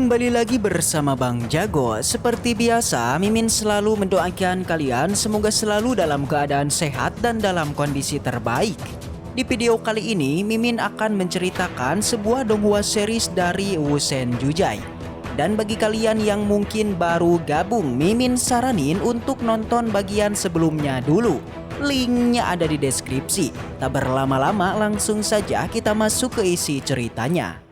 Kembali lagi bersama Bang Jago. Seperti biasa, Mimin selalu mendoakan kalian semoga selalu dalam keadaan sehat dan dalam kondisi terbaik. Di video kali ini, Mimin akan menceritakan sebuah donghua series dari Wusen Jujai. Dan bagi kalian yang mungkin baru gabung, Mimin saranin untuk nonton bagian sebelumnya dulu. Linknya ada di deskripsi. Tak berlama-lama, langsung saja kita masuk ke isi ceritanya.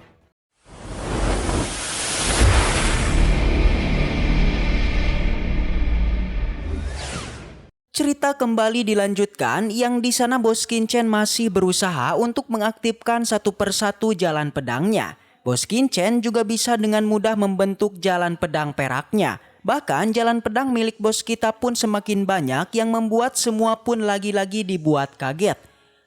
Cerita kembali dilanjutkan yang di sana Bos Kinchen masih berusaha untuk mengaktifkan satu persatu jalan pedangnya. Bos Kinchen juga bisa dengan mudah membentuk jalan pedang peraknya. Bahkan jalan pedang milik bos kita pun semakin banyak yang membuat semua pun lagi-lagi dibuat kaget.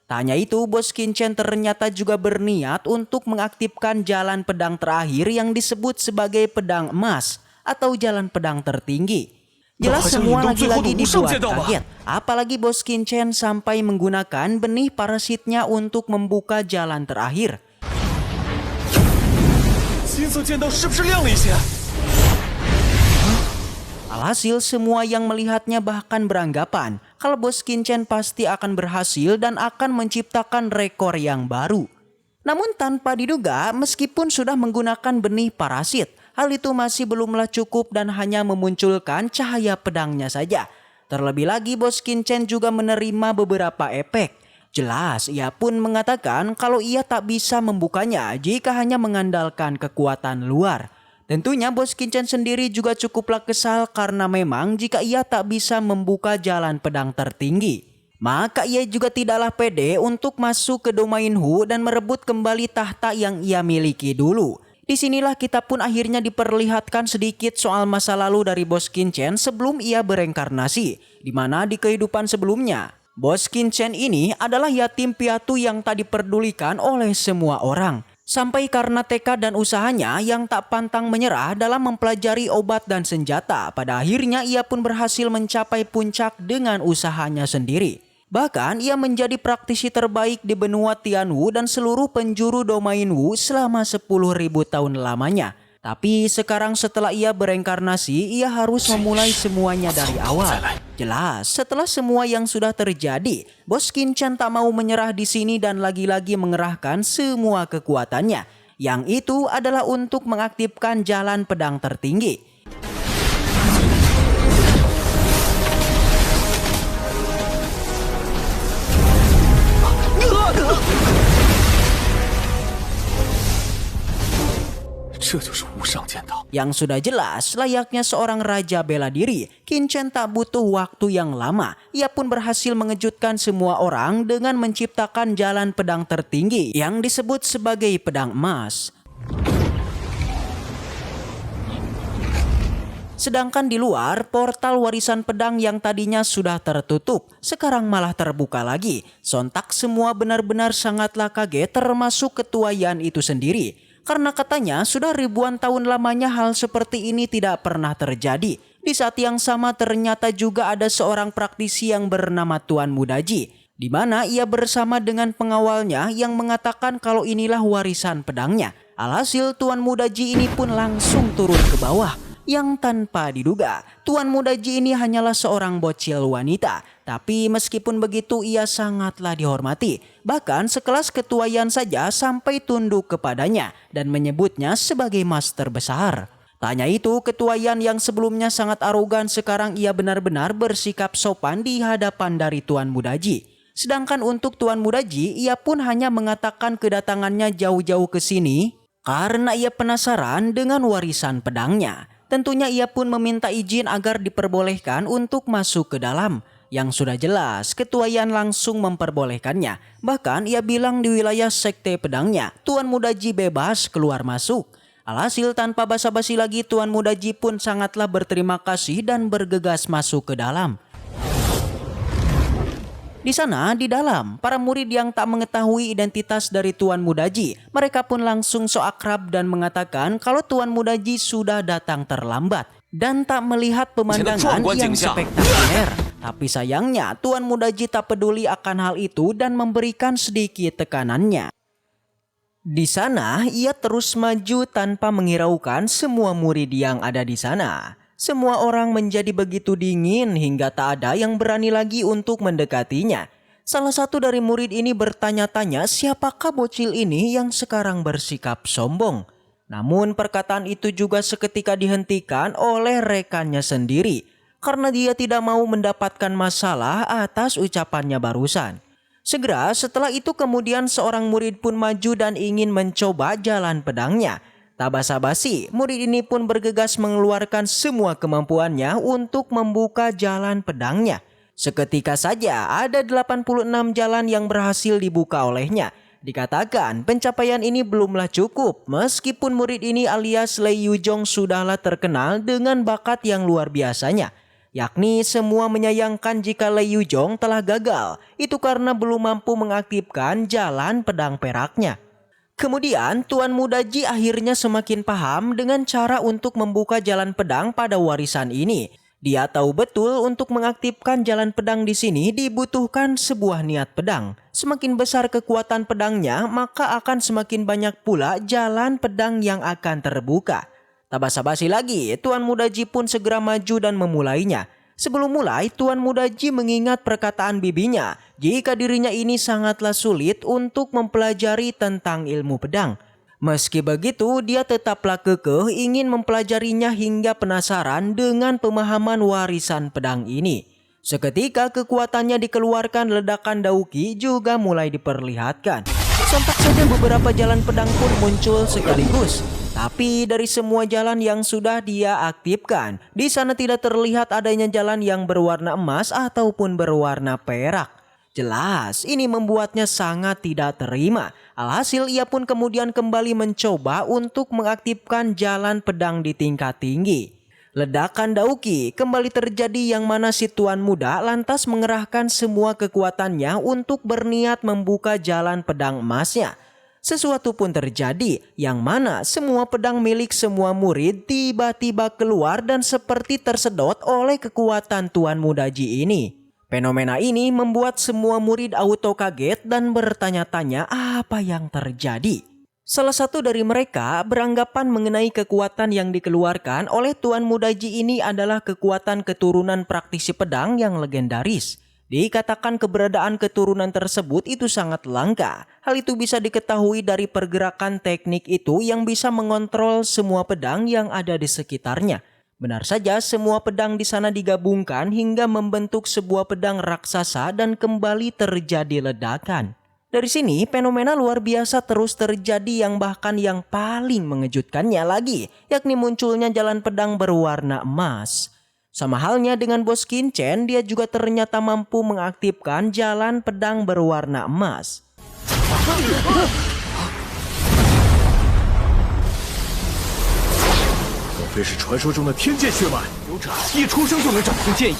Tak hanya itu, Bos Kinchen ternyata juga berniat untuk mengaktifkan jalan pedang terakhir yang disebut sebagai pedang emas atau jalan pedang tertinggi. Jelas semua lagi-lagi dibuat kaget, apalagi Bos Kinchen sampai menggunakan benih parasitnya untuk membuka jalan terakhir. Alhasil semua yang melihatnya bahkan beranggapan kalau Bos Kinchen pasti akan berhasil dan akan menciptakan rekor yang baru. Namun tanpa diduga, meskipun sudah menggunakan benih parasit, hal itu masih belumlah cukup dan hanya memunculkan cahaya pedangnya saja. Terlebih lagi Bos Kinchen juga menerima beberapa efek. Jelas ia pun mengatakan kalau ia tak bisa membukanya jika hanya mengandalkan kekuatan luar. Tentunya Bos Kinchen sendiri juga cukuplah kesal karena memang jika ia tak bisa membuka jalan pedang tertinggi, maka ia juga tidaklah pede untuk masuk ke domain Hu dan merebut kembali tahta yang ia miliki dulu. Disinilah kita pun akhirnya diperlihatkan sedikit soal masa lalu dari Bos Kinchen sebelum ia bereinkarnasi, di mana di kehidupan sebelumnya, Bos Kinchen ini adalah yatim piatu yang tak diperdulikan oleh semua orang. Sampai karena tekad dan usahanya yang tak pantang menyerah dalam mempelajari obat dan senjata, pada akhirnya ia pun berhasil mencapai puncak dengan usahanya sendiri. Bahkan ia menjadi praktisi terbaik di benua Tianwu dan seluruh penjuru domain Wu selama 10.000 tahun lamanya. Tapi sekarang setelah ia bereinkarnasi, ia harus memulai semuanya dari awal. Jelas, setelah semua yang sudah terjadi, Bos Kinchen tak mau menyerah di sini dan lagi-lagi mengerahkan semua kekuatannya. Yang itu adalah untuk mengaktifkan jalan pedang tertinggi. Yang sudah jelas layaknya seorang raja bela diri, Kinchen tak butuh waktu yang lama. Ia pun berhasil mengejutkan semua orang dengan menciptakan jalan pedang tertinggi yang disebut sebagai pedang emas. Sedangkan di luar, portal warisan pedang yang tadinya sudah tertutup, sekarang malah terbuka lagi. Sontak semua benar-benar sangatlah kaget, termasuk ketua Yan itu sendiri. Karena katanya sudah ribuan tahun lamanya hal seperti ini tidak pernah terjadi. Di saat yang sama ternyata juga ada seorang praktisi yang bernama Tuan Mudaji, di mana ia bersama dengan pengawalnya yang mengatakan kalau inilah warisan pedangnya. Alhasil Tuan Mudaji ini pun langsung turun ke bawah. Yang tanpa diduga, Tuan Mudaji ini hanyalah seorang bocil wanita. Tapi meskipun begitu ia sangatlah dihormati. Bahkan sekelas ketua Yan saja sampai tunduk kepadanya dan menyebutnya sebagai master besar. Tak hanya itu, ketua Yan yang sebelumnya sangat arogan sekarang ia benar-benar bersikap sopan di hadapan dari Tuan Mudaji. Sedangkan untuk Tuan Mudaji, ia pun hanya mengatakan kedatangannya jauh-jauh ke sini karena ia penasaran dengan warisan pedangnya. Tentunya ia pun meminta izin agar diperbolehkan untuk masuk ke dalam. Yang sudah jelas, ketua Yan langsung memperbolehkannya. Bahkan ia bilang di wilayah sekte pedangnya, Tuan Mudaji bebas keluar masuk. Alhasil tanpa basa-basi lagi, Tuan Mudaji pun sangatlah berterima kasih dan bergegas masuk ke dalam. Di sana, di dalam, para murid yang tak mengetahui identitas dari Tuan Mudaji, mereka pun langsung so akrab dan mengatakan kalau Tuan Mudaji sudah datang terlambat dan tak melihat pemandangan yang spektakuler. Tapi sayangnya, Tuan Mudaji tak peduli akan hal itu dan memberikan sedikit tekanannya. Di sana, ia terus maju tanpa menghiraukan semua murid yang ada di sana. Semua orang menjadi begitu dingin hingga tak ada yang berani lagi untuk mendekatinya. Salah satu dari murid ini bertanya-tanya siapakah bocil ini yang sekarang bersikap sombong. Namun perkataan itu juga seketika dihentikan oleh rekannya sendiri karena dia tidak mau mendapatkan masalah atas ucapannya barusan. Segera setelah itu kemudian seorang murid pun maju dan ingin mencoba jalan pedangnya. Tak basa-basi, murid ini pun bergegas mengeluarkan semua kemampuannya untuk membuka jalan pedangnya. Seketika saja ada 86 jalan yang berhasil dibuka olehnya. Dikatakan pencapaian ini belumlah cukup meskipun murid ini alias Lei Yuzhong sudahlah terkenal dengan bakat yang luar biasanya. Yakni semua menyayangkan jika Lei Yuzhong telah gagal, itu karena belum mampu mengaktifkan jalan pedang peraknya. Kemudian Tuan Muda Ji akhirnya semakin paham dengan cara untuk membuka jalan pedang pada warisan ini. Dia tahu betul untuk mengaktifkan jalan pedang di sini dibutuhkan sebuah niat pedang. Semakin besar kekuatan pedangnya, maka akan semakin banyak pula jalan pedang yang akan terbuka. Tak basa-basi lagi, Tuan Muda Ji pun segera maju dan memulainya. Sebelum mulai, Tuan Muda Ji mengingat perkataan bibinya jika dirinya ini sangatlah sulit untuk mempelajari tentang ilmu pedang. Meski begitu, dia tetaplah kekeh ingin mempelajarinya hingga penasaran dengan pemahaman warisan pedang ini. Seketika kekuatannya dikeluarkan, ledakan Dauki juga mulai diperlihatkan. Sontak saja beberapa jalan pedang pun muncul sekaligus. Tapi dari semua jalan yang sudah dia aktifkan, di sana tidak terlihat adanya jalan yang berwarna emas ataupun berwarna perak. Jelas, ini membuatnya sangat tidak terima. Alhasil ia pun kemudian kembali mencoba untuk mengaktifkan jalan pedang di tingkat tinggi. Ledakan Dauki kembali terjadi yang mana si Tuan Muda lantas mengerahkan semua kekuatannya untuk berniat membuka jalan pedang emasnya. Sesuatu pun terjadi yang mana semua pedang milik semua murid tiba-tiba keluar dan seperti tersedot oleh kekuatan Tuan Muda Ji ini. Fenomena ini membuat semua murid auto kaget dan bertanya-tanya apa yang terjadi. Salah satu dari mereka beranggapan mengenai kekuatan yang dikeluarkan oleh Tuan Muda Ji ini adalah kekuatan keturunan praktisi pedang yang legendaris. Dikatakan keberadaan keturunan tersebut itu sangat langka. Hal itu bisa diketahui dari pergerakan teknik itu yang bisa mengontrol semua pedang yang ada di sekitarnya. Benar saja semua pedang di sana digabungkan hingga membentuk sebuah pedang raksasa dan kembali terjadi ledakan. Dari sini fenomena luar biasa terus terjadi yang bahkan yang paling mengejutkannya lagi, yakni munculnya jalan pedang berwarna emas. Sama halnya dengan bos Qin Chen, dia juga ternyata mampu mengaktifkan jalan pedang berwarna emas. 莫非是传说中的天剑血脉？有者一出生就能掌控剑意。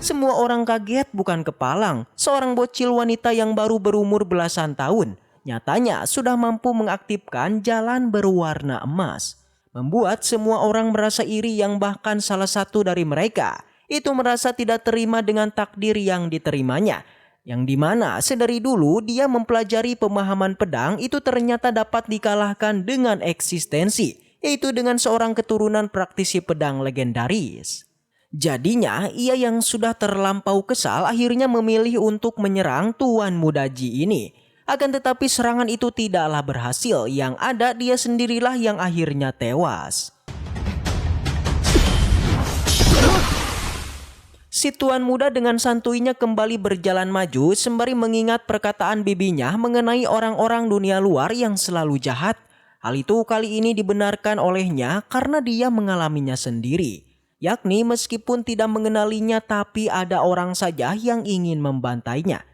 Semua orang kaget bukan kepalang. Seorang bocil wanita yang baru berumur belasan tahun nyatanya sudah mampu mengaktifkan jalan berwarna emas. Membuat semua orang merasa iri yang bahkan salah satu dari mereka itu merasa tidak terima dengan takdir yang diterimanya. Yang dimana sedari dulu dia mempelajari pemahaman pedang itu ternyata dapat dikalahkan dengan eksistensi, yaitu dengan seorang keturunan praktisi pedang legendaris. Jadinya ia yang sudah terlampau kesal akhirnya memilih untuk menyerang Tuan Muda Ji ini. Akan tetapi serangan itu tidaklah berhasil, yang ada dia sendirilah yang akhirnya tewas. Si Tuan Muda dengan santuinya kembali berjalan maju sembari mengingat perkataan bibinya mengenai orang-orang dunia luar yang selalu jahat. Hal itu kali ini dibenarkan olehnya karena dia mengalaminya sendiri. Yakni meskipun tidak mengenalinya tapi ada orang saja yang ingin membantainya.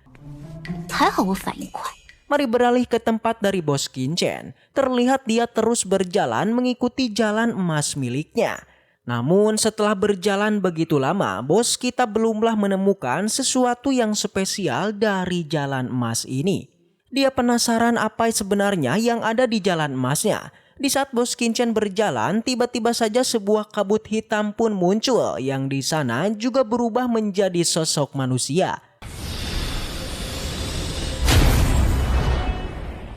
Mari beralih ke tempat dari bos Qin Chen. Terlihat dia terus berjalan mengikuti jalan emas miliknya. Namun setelah berjalan begitu lama, bos kita belumlah menemukan sesuatu yang spesial dari jalan emas ini. Dia penasaran apa sebenarnya yang ada di jalan emasnya. Di saat Bos Qianchen berjalan, tiba-tiba saja sebuah kabut hitam pun muncul yang di sana juga berubah menjadi sosok manusia.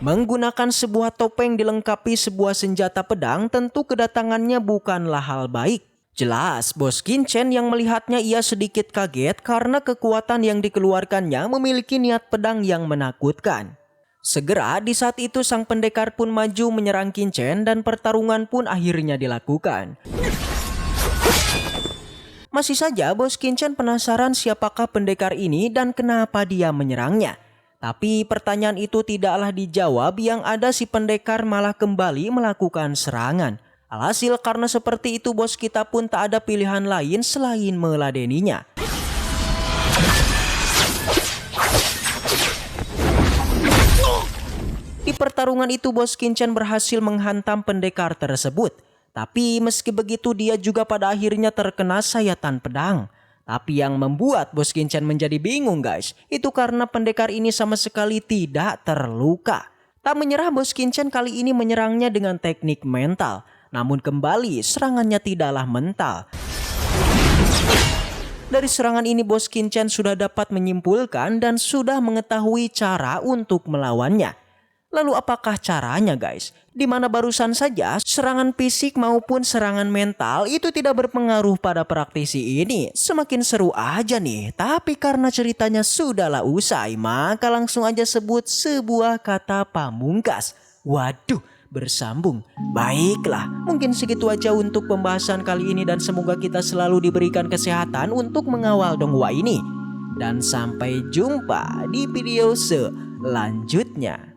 Menggunakan sebuah topeng dilengkapi sebuah senjata pedang, tentu kedatangannya bukanlah hal baik. Jelas Bos Qianchen yang melihatnya ia sedikit kaget karena kekuatan yang dikeluarkannya memiliki niat pedang yang menakutkan. Segera di saat itu sang pendekar pun maju menyerang Qianchen dan pertarungan pun akhirnya dilakukan. Masih saja Bos Qianchen penasaran siapakah pendekar ini dan kenapa dia menyerangnya. Tapi pertanyaan itu tidaklah dijawab, yang ada si pendekar malah kembali melakukan serangan. Alhasil karena seperti itu bos kita pun tak ada pilihan lain selain meladeninya. Di pertarungan itu Bos Qianchen berhasil menghantam pendekar tersebut. Tapi meski begitu dia juga pada akhirnya terkena sayatan pedang. Tapi yang membuat Bos Qianchen menjadi bingung guys, itu karena pendekar ini sama sekali tidak terluka. Tak menyerah Bos Qianchen kali ini menyerangnya dengan teknik mental. Namun kembali serangannya tidaklah mental. Dari serangan ini Bos Qianchen sudah dapat menyimpulkan dan sudah mengetahui cara untuk melawannya. Lalu apakah caranya guys? Dimana barusan saja serangan fisik maupun serangan mental itu tidak berpengaruh pada praktisi ini. Semakin seru aja nih. Tapi karena ceritanya sudahlah usai, maka langsung aja sebut sebuah kata pamungkas. Waduh, bersambung. Baiklah, mungkin segitu aja untuk pembahasan kali ini dan semoga kita selalu diberikan kesehatan untuk mengawal donghua ini. Dan sampai jumpa di video selanjutnya.